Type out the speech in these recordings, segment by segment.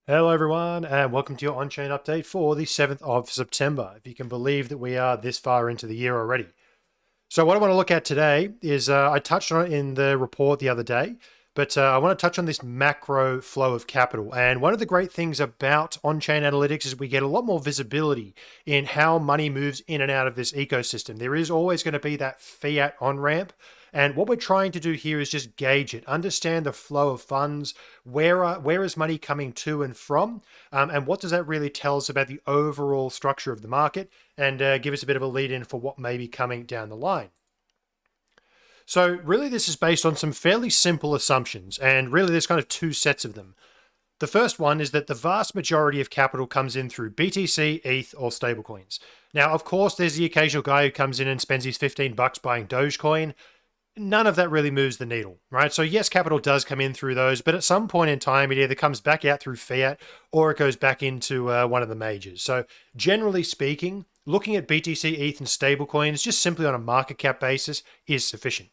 Hello everyone and welcome to your Onchain update for the 7th of September. If you can believe that we are this far into the year already. So what I want to look at today is, I touched on it in the report the other day, but I want to touch on this macro flow of capital. And one of the great things about on-chain analytics is we get a lot more visibility in how money moves in and out of this ecosystem. There is always going to be that fiat on-ramp. And what we're trying to do here is just gauge it, understand the flow of funds, where is money coming to and from, and what does that really tell us about the overall structure of the market, and give us a bit of a lead in for what may be coming down the line. So really this is based on some fairly simple assumptions, and really there's kind of two sets of them. The first one is that the vast majority of capital comes in through BTC, ETH, or stablecoins. Now, of course, there's the occasional guy who comes in and spends his 15 bucks buying Dogecoin. None of that really moves the needle, right? So yes, capital does come in through those, but at some point in time, it either comes back out through fiat or it goes back into one of the majors. So generally speaking, looking at BTC, ETH, and stablecoins just simply on a market cap basis is sufficient.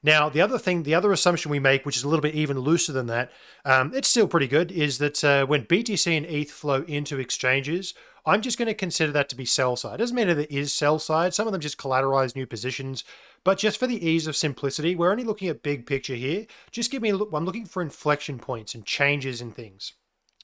Now, the other assumption we make, which is a little bit even looser than that, it's still pretty good, is that when BTC and ETH flow into exchanges, I'm just going to consider that to be sell side. It doesn't mean that it is sell side. Some of them just collateralize new positions. But just for the ease of simplicity, we're only looking at big picture here. Just give me a look. I'm looking for inflection points and changes in things.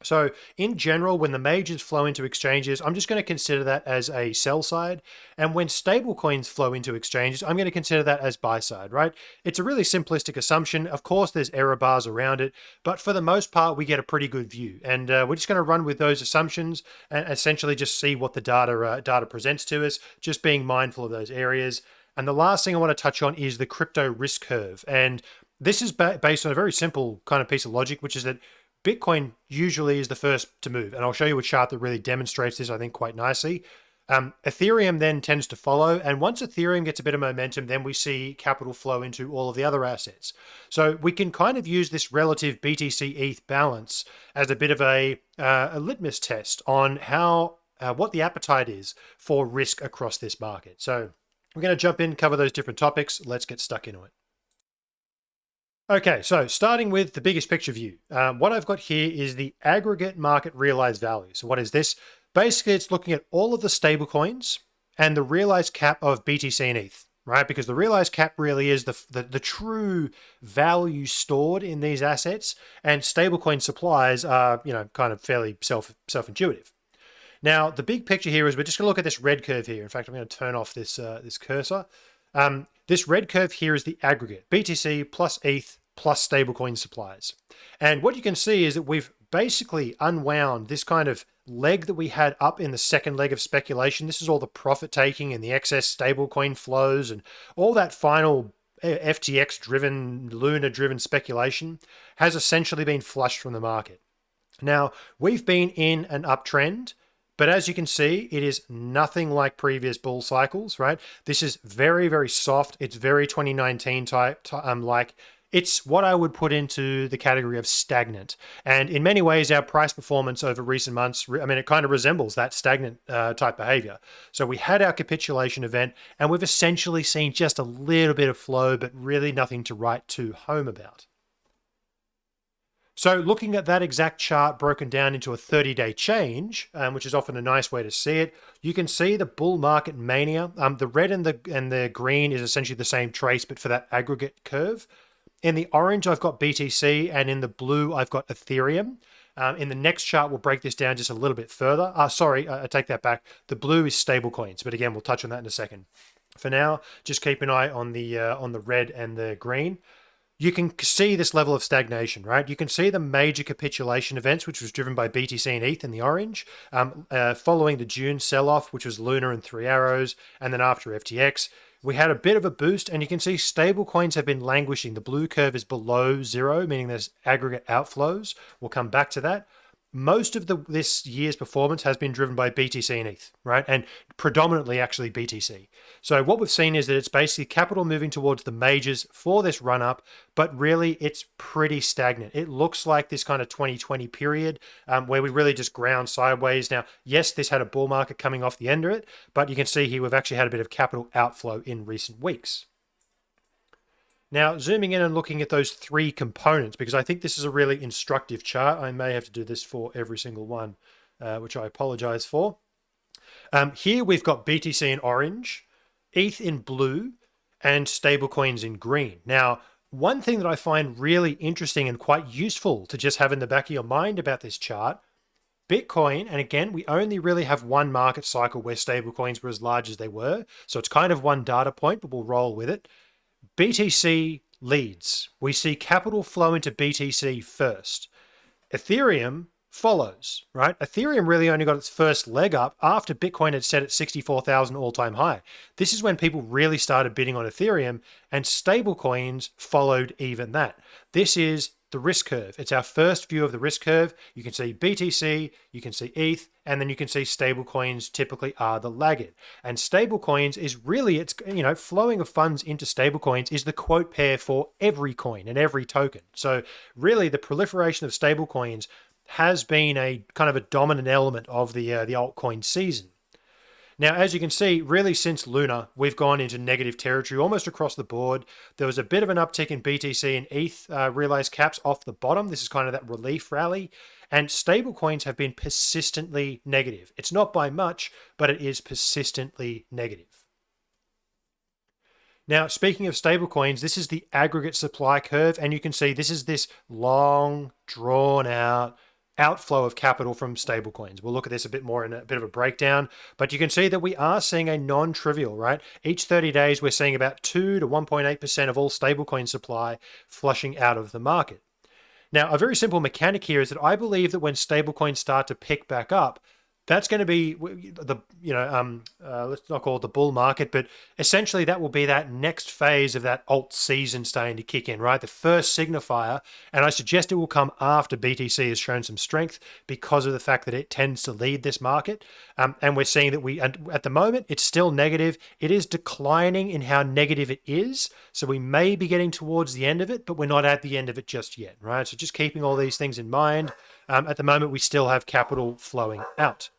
So in general, when the majors flow into exchanges, I'm just going to consider that as a sell side. And when stablecoins flow into exchanges, I'm going to consider that as buy side, right? It's a really simplistic assumption. Of course, there's error bars around it, but for the most part, we get a pretty good view. And we're just going to run with those assumptions and essentially just see what the data presents to us, just being mindful of those areas. And the last thing I want to touch on is the crypto risk curve. And this is based on a very simple kind of piece of logic, which is that Bitcoin usually is the first to move. And I'll show you a chart that really demonstrates this, I think, quite nicely. Ethereum then tends to follow. And once Ethereum gets a bit of momentum, then we see capital flow into all of the other assets. So we can kind of use this relative BTC ETH balance as a bit of a litmus test on how what the appetite is for risk across this market. So we're going to jump in, cover those different topics. Let's get stuck into it. Okay, so starting with the biggest picture view, what I've got here is the aggregate market realized value. So what is this? Basically, it's looking at all of the stable coins and the realized cap of BTC and ETH, right? Because the realized cap really is the true value stored in these assets, and stablecoin supplies are, kind of fairly self-intuitive. Now, the big picture here is we're just going to look at this red curve here. In fact, I'm going to turn off this cursor. This red curve here is the aggregate, BTC plus ETH plus stablecoin supplies. And what you can see is that we've basically unwound this kind of leg that we had up in the second leg of speculation. This is all the profit taking and the excess stablecoin flows and all that final FTX driven, Luna driven speculation has essentially been flushed from the market. Now, we've been in an uptrend, but as you can see, it is nothing like previous bull cycles, right? This is very, very soft. It's very 2019 type, like it's what I would put into the category of stagnant. And in many ways, our price performance over recent months, it kind of resembles that stagnant type behavior. So we had our capitulation event, and we've essentially seen just a little bit of flow, but really nothing to write to home about. So looking at that exact chart broken down into a 30-day change, which is often a nice way to see it, you can see the bull market mania. The red and the green is essentially the same trace, but for that aggregate curve. In the orange, I've got BTC, and in the blue, I've got Ethereum. In the next chart, we'll break this down just a little bit further. Sorry, I take that back. The blue is stablecoins, but again, we'll touch on that in a second. For now, just keep an eye on the red and the green. You can see this level of stagnation, right? You can see the major capitulation events, which was driven by BTC and ETH in the orange, following the June sell-off, which was Luna and Three Arrows, and then after FTX. We had a bit of a boost, and you can see stable coins have been languishing. The blue curve is below zero, meaning there's aggregate outflows. We'll come back to that. Most of this year's performance has been driven by BTC and ETH, right? And predominantly actually BTC. So what we've seen is that it's basically capital moving towards the majors for this run up, but really it's pretty stagnant. It looks like this kind of 2020 period where we really just ground sideways. Now, yes, this had a bull market coming off the end of it, but you can see here we've actually had a bit of capital outflow in recent weeks. Now, zooming in and looking at those three components, because I think this is a really instructive chart. I may have to do this for every single one, which I apologize for. Here we've got BTC in orange, ETH in blue, and stablecoins in green. Now, one thing that I find really interesting and quite useful to just have in the back of your mind about this chart, Bitcoin, and again, we only really have one market cycle where stablecoins were as large as they were. So it's kind of one data point, but we'll roll with it. BTC leads. We see capital flow into BTC first. Ethereum follows, right? Ethereum really only got its first leg up after Bitcoin had set at 64,000 all-time high. This is when people really started bidding on Ethereum, and stablecoins followed even that. This is the risk curve. It's our first view of the risk curve. You can see BTC, you can see ETH, and then you can see stablecoins typically are the laggard. And stablecoins is really, it's, flowing of funds into stablecoins is the quote pair for every coin and every token. So really the proliferation of stablecoins has been a kind of a dominant element of the altcoin season. Now, as you can see, really since Luna, we've gone into negative territory almost across the board. There was a bit of an uptick in BTC and ETH realized caps off the bottom. This is kind of that relief rally. And stablecoins have been persistently negative. It's not by much, but it is persistently negative. Now, speaking of stablecoins, this is the aggregate supply curve. And you can see this is this long, drawn out outflow of capital from stablecoins. We'll look at this a bit more in a bit of a breakdown, but you can see that we are seeing a non-trivial, right? Each 30 days, we're seeing about 2 to 1.8% of all stablecoin supply flushing out of the market. Now, a very simple mechanic here is that I believe that when stablecoins start to pick back up, that's going to be the, let's not call it the bull market, but essentially that will be that next phase of that alt season starting to kick in, right? The first signifier, and I suggest it will come after BTC has shown some strength because of the fact that it tends to lead this market. And we're seeing that at the moment, it's still negative. It is declining in how negative it is. So we may be getting towards the end of it, but we're not at the end of it just yet, right? So just keeping all these things in mind. At the moment, we still have capital flowing out.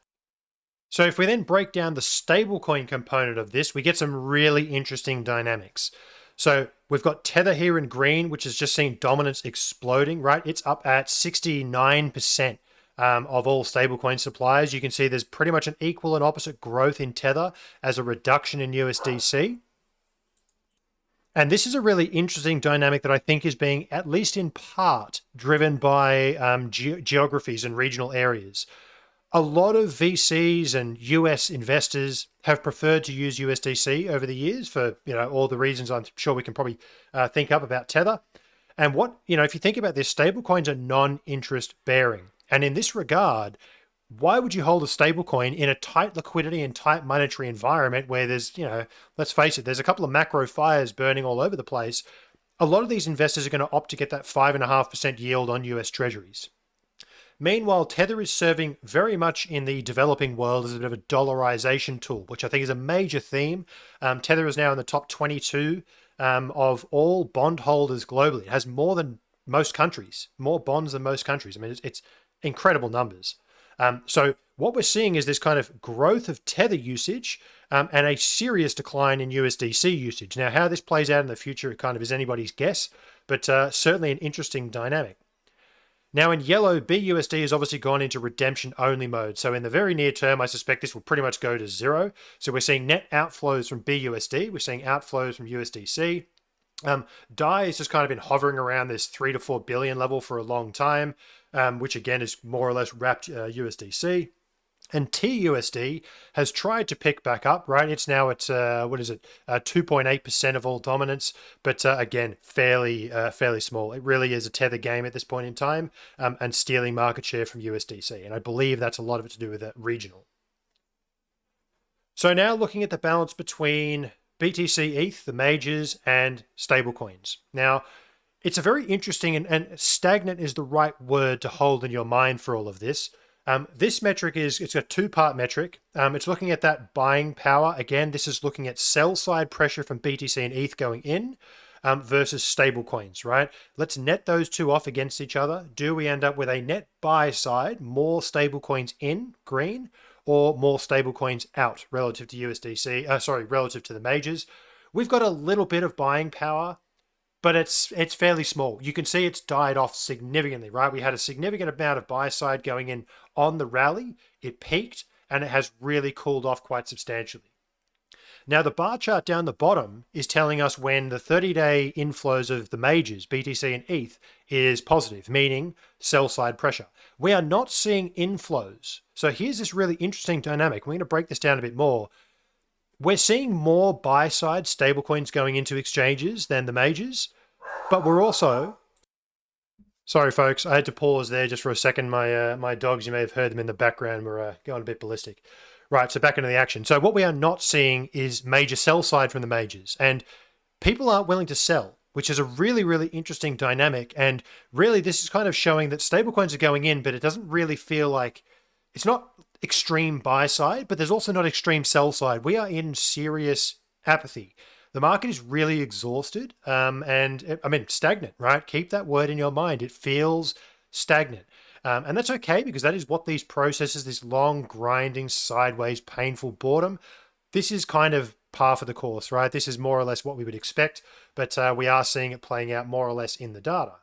So if we then break down the stablecoin component of this, we get some really interesting dynamics. So we've got Tether here in green, which has just seen dominance exploding, right? It's up at 69% of all stablecoin suppliers. You can see there's pretty much an equal and opposite growth in Tether as a reduction in USDC. And this is a really interesting dynamic that I think is being, at least in part, driven by geographies and regional areas. A lot of VCs and US investors have preferred to use USDC over the years for all the reasons I'm sure we can probably think up about Tether. And if you think about this, stablecoins are non-interest bearing. And in this regard, why would you hold a stablecoin in a tight liquidity and tight monetary environment where there's, let's face it, there's a couple of macro fires burning all over the place. A lot of these investors are going to opt to get that 5.5% yield on US treasuries. Meanwhile, Tether is serving very much in the developing world as a bit of a dollarization tool, which I think is a major theme. Tether is now in the top 22 of all bondholders globally. It has more than most countries, more bonds than most countries. I mean, it's incredible numbers. So what we're seeing is this kind of growth of Tether usage and a serious decline in USDC usage. Now, how this plays out in the future kind of is anybody's guess, but certainly an interesting dynamic. Now in yellow, BUSD has obviously gone into redemption only mode. So in the very near term, I suspect this will pretty much go to zero. So we're seeing net outflows from BUSD. We're seeing outflows from USDC. DAI has just kind of been hovering around this 3 to 4 billion level for a long time, which again is more or less wrapped USDC. And TUSD has tried to pick back up, right? It's now at, 2.8% of all dominance, but again, fairly small. It really is a Tether game at this point in time and stealing market share from USDC. And I believe that's a lot of it to do with regional. So now looking at the balance between BTC, ETH, the majors, and stablecoins. Now, it's a very interesting and stagnant is the right word to hold in your mind for all of this. This metric it's a two-part metric. It's looking at that buying power. Again, this is looking at sell side pressure from BTC and ETH going in versus stable coins, right? Let's net those two off against each other. Do we end up with a net buy side, more stable coins in green, or more stable coins out relative to USDC, relative to the majors? We've got a little bit of buying power but it's fairly small. You can see it's died off significantly, right? We had a significant amount of buy side going in on the rally. It peaked and it has really cooled off quite substantially. Now, the bar chart down the bottom is telling us when the 30-day inflows of the majors, BTC and ETH, is positive, meaning sell side pressure. We are not seeing inflows. So here's this really interesting dynamic. We're going to break this down a bit more. We're seeing more buy side stablecoins going into exchanges than the majors, but we're also, sorry folks, I had to pause there just for a second. My dogs, you may have heard them in the background, were going a bit ballistic. Right, so back into the action. So what we are not seeing is major sell side from the majors, and people aren't willing to sell, which is a really, really interesting dynamic. And really, this is kind of showing that stablecoins are going in, but it doesn't really feel like, it's not extreme buy side, but there's also not extreme sell side. We are in serious apathy. The market is really exhausted, and I mean, stagnant, right? Keep that word in your mind. It feels stagnant. And that's okay, because that is what these processes, this long, grinding, sideways, painful boredom, this is kind of par for the course, right? This is more or less what we would expect, but we are seeing it playing out more or less in the data.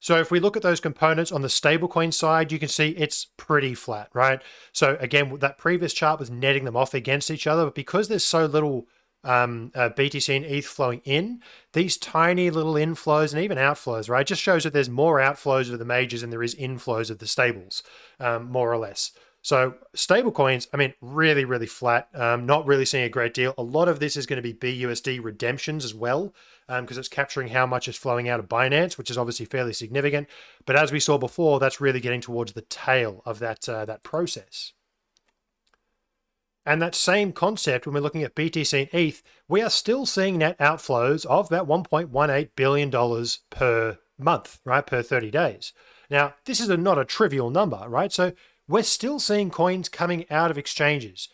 So if we look at those components on the stablecoin side, you can see it's pretty flat, right? So again, that previous chart was netting them off against each other, but because there's so little BTC and ETH flowing in, these tiny little inflows and even outflows, right, just shows that there's more outflows of the majors than there is inflows of the stables, more or less. So stablecoins, I mean, really, really flat. Not really seeing a great deal. A lot of this is going to be BUSD redemptions as well, because it's capturing how much is flowing out of Binance, which is obviously fairly significant. But as we saw before, that's really getting towards the tail of that process. And that same concept, when we're looking at BTC and ETH, we are still seeing net outflows of about $1.18 billion per month, right, per 30 days. Now, this is not a trivial number, right? So we're still seeing coins coming out of exchanges.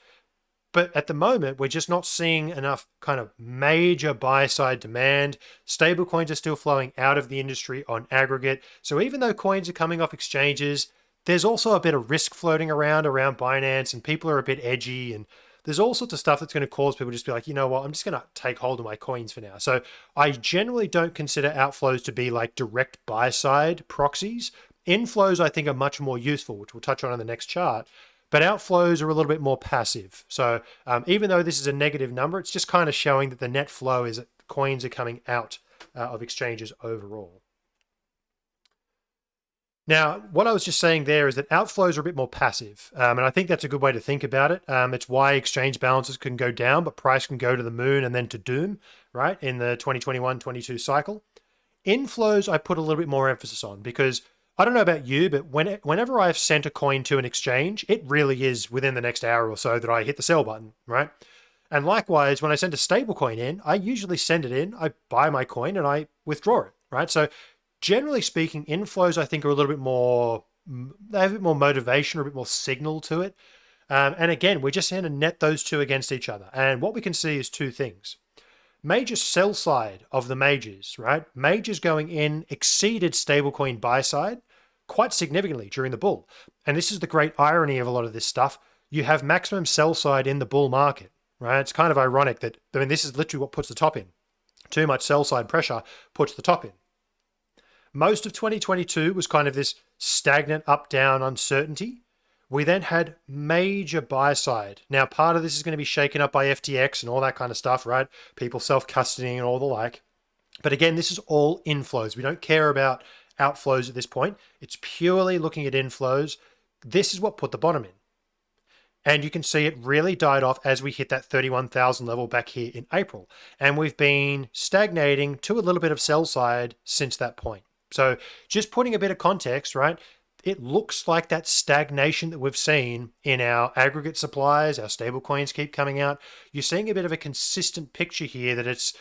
But at the moment, we're just not seeing enough kind of major buy-side demand. Stablecoins are still flowing out of the industry on aggregate. So even though coins are coming off exchanges, there's also a bit of risk floating around Binance, and people are a bit edgy, and there's all sorts of stuff that's going to cause people to just be like, you know what, I'm just going to take hold of my coins for now. So I generally don't consider outflows to be like direct buy-side proxies. Inflows, I think, are much more useful, which we'll touch on in the next chart. But outflows are a little bit more passive. So even though this is a negative number, it's just kind of showing that the net flow is that coins are coming out of exchanges overall. Now, what I was just saying there is that outflows are a bit more passive. And I think that's a good way to think about it. It's why exchange balances can go down, but price can go to the moon and then to doom, right, in the 2021-22 cycle. Inflows, I put a little bit more emphasis on, because I don't know about you, but whenever I've sent a coin to an exchange, it really is within the next hour or so that I hit the sell button, right? And likewise, when I send a stable coin in, I usually send it in, I buy my coin, and I withdraw it, right? So generally speaking, inflows, I think, are a little bit more, they have a bit more motivation or a bit more signal to it. And again, we're just going to net those two against each other. And what we can see is two things. Major sell side of the majors, right? Majors going in exceeded stablecoin buy side quite significantly during the bull. And this is the great irony of a lot of this stuff. You have maximum sell side in the bull market, right? It's kind of ironic that, I mean, this is literally what puts the top in. Too much sell side pressure puts the top in. Most of 2022 was kind of this stagnant up-down uncertainty. We then had major buy side. Now, part of this is going to be shaken up by FTX and all that kind of stuff, right? People self-custodying and all the like. But again, this is all inflows. We don't care about outflows at this point. It's purely looking at inflows. This is what put the bottom in. And you can see it really died off as we hit that 31,000 level back here in April. And we've been stagnating to a little bit of sell side since that point. So just putting a bit of context, right? It looks like that stagnation that we've seen in our aggregate supplies, our stable coins keep coming out. You're seeing a bit of a consistent picture here that it's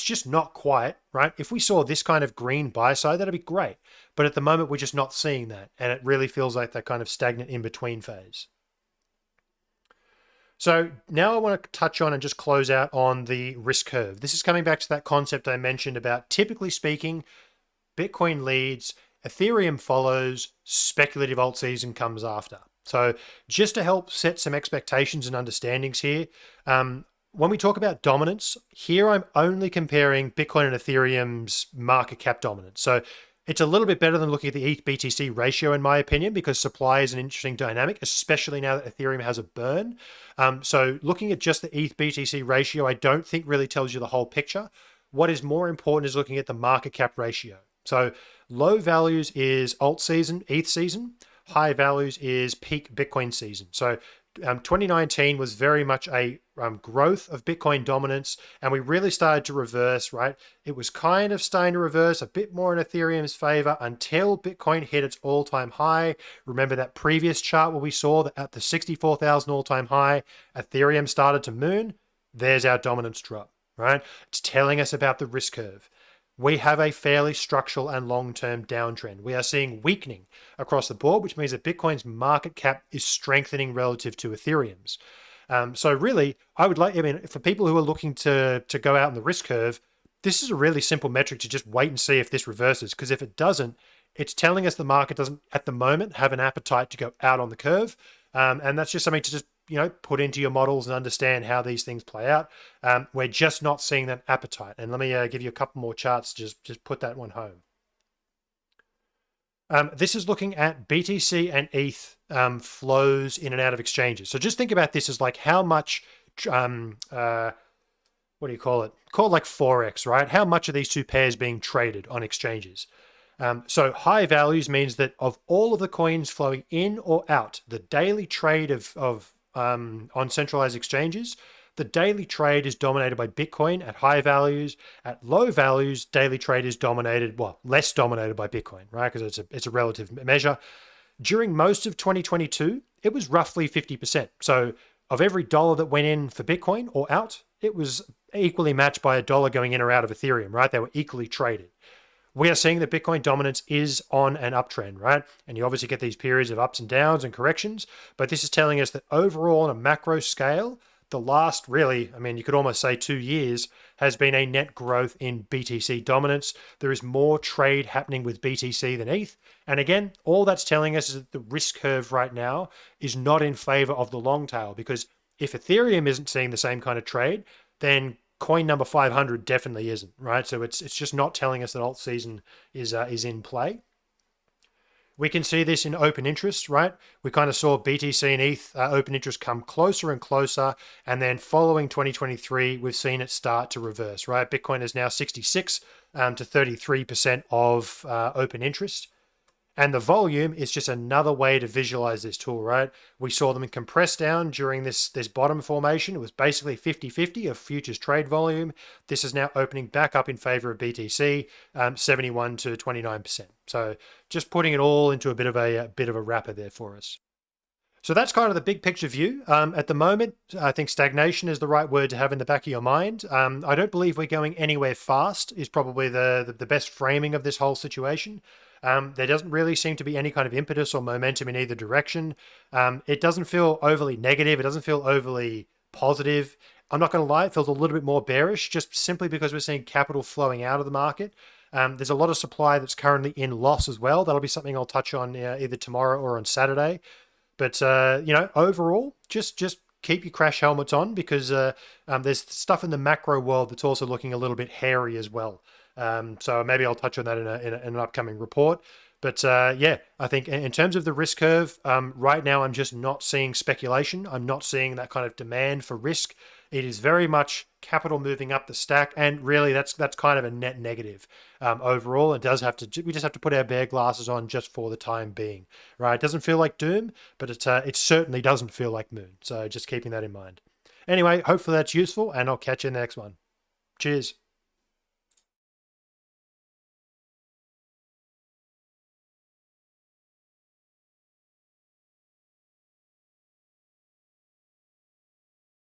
just not quite, right? If we saw this kind of green buy side, that'd be great. But at the moment, we're just not seeing that. And it really feels like that kind of stagnant in-between phase. So now I want to touch on and just close out on the risk curve. This is coming back to that concept I mentioned about, typically speaking, Bitcoin leads, Ethereum follows, speculative alt season comes after. So just to help set some expectations and understandings here, when we talk about dominance, here I'm only comparing Bitcoin and Ethereum's market cap dominance. So it's a little bit better than looking at the ETH BTC ratio, in my opinion, because supply is an interesting dynamic, especially now that Ethereum has a burn. So looking at just the ETH BTC ratio, I don't think really tells you the whole picture. What is more important is looking at the market cap ratio. So low values is Altseason, ETH season. High values is peak Bitcoin season. So 2019 was very much a growth of Bitcoin dominance, and we really started to reverse, right? It was kind of starting to reverse a bit more in Ethereum's favor until Bitcoin hit its all-time high. Remember that previous chart where we saw that at the 64,000 all-time high, Ethereum started to moon? There's our dominance drop, right? It's telling us about the risk curve. We have a fairly structural and long-term downtrend. We are seeing weakening across the board, which means that Bitcoin's market cap is strengthening relative to Ethereum's. So really, I mean, for people who are looking to go out on the risk curve, this is a really simple metric to just wait and see if this reverses. Because if it doesn't, it's telling us the market doesn't, at the moment, have an appetite to go out on the curve. And that's just something to just put into your models and understand how these things play out. We're just not seeing that appetite. And let me give you a couple more charts to just put that one home. This is looking at BTC and ETH flows in and out of exchanges. So just think about this as like how much, what do you call it? Called like Forex, right? How much are these two pairs being traded on exchanges? So high values means that of all of the coins flowing in or out, the daily trade on centralized exchanges, the daily trade is dominated by Bitcoin at high values. At low values, daily trade is dominated, well, less dominated by Bitcoin, right? Because it's a relative measure. During most of 2022, it was roughly 50%. So of every dollar that went in for Bitcoin or out, it was equally matched by a dollar going in or out of Ethereum, right? They were equally traded. We are seeing that Bitcoin dominance is on an uptrend, right? And you obviously get these periods of ups and downs and corrections, but this is telling us that overall on a macro scale, the last really, I mean, you could almost say 2 years has been a net growth in BTC dominance. There is more trade happening with BTC than ETH. And again, all that's telling us is that the risk curve right now is not in favor of the long tail, because if Ethereum isn't seeing the same kind of trade, then coin number 500 definitely isn't, right? So it's just not telling us that Altseason is in play. We can see this in open interest, right? We kind of saw BTC and ETH open interest come closer and closer. And then following 2023, we've seen it start to reverse, right? Bitcoin is now 66 to 33% of open interest. And the volume is just another way to visualize this tool, right? We saw them compress down during this bottom formation. It was basically 50-50 of futures trade volume. This is now opening back up in favor of BTC, 71 to 29%. So just putting it all into a bit of a wrapper there for us. So that's kind of the big picture view. At the moment, I think stagnation is the right word to have in the back of your mind. I don't believe we're going anywhere fast is probably the best framing of this whole situation. There doesn't really seem to be any kind of impetus or momentum in either direction. It doesn't feel overly negative. It doesn't feel overly positive. I'm not going to lie, it feels a little bit more bearish just simply because we're seeing capital flowing out of the market. There's a lot of supply that's currently in loss as well. That'll be something I'll touch on either tomorrow or on Saturday. But, overall, just keep your crash helmets on because there's stuff in the macro world that's also looking a little bit hairy as well. So maybe I'll touch on that in an upcoming report. But I think in terms of the risk curve, right now I'm just not seeing speculation. I'm not seeing that kind of demand for risk. It is very much capital moving up the stack, and really that's kind of a net negative overall. We just have to put our bear glasses on just for the time being, right? It doesn't feel like doom, but it certainly doesn't feel like moon. So just keeping that in mind. Anyway, hopefully that's useful, and I'll catch you in the next one. Cheers.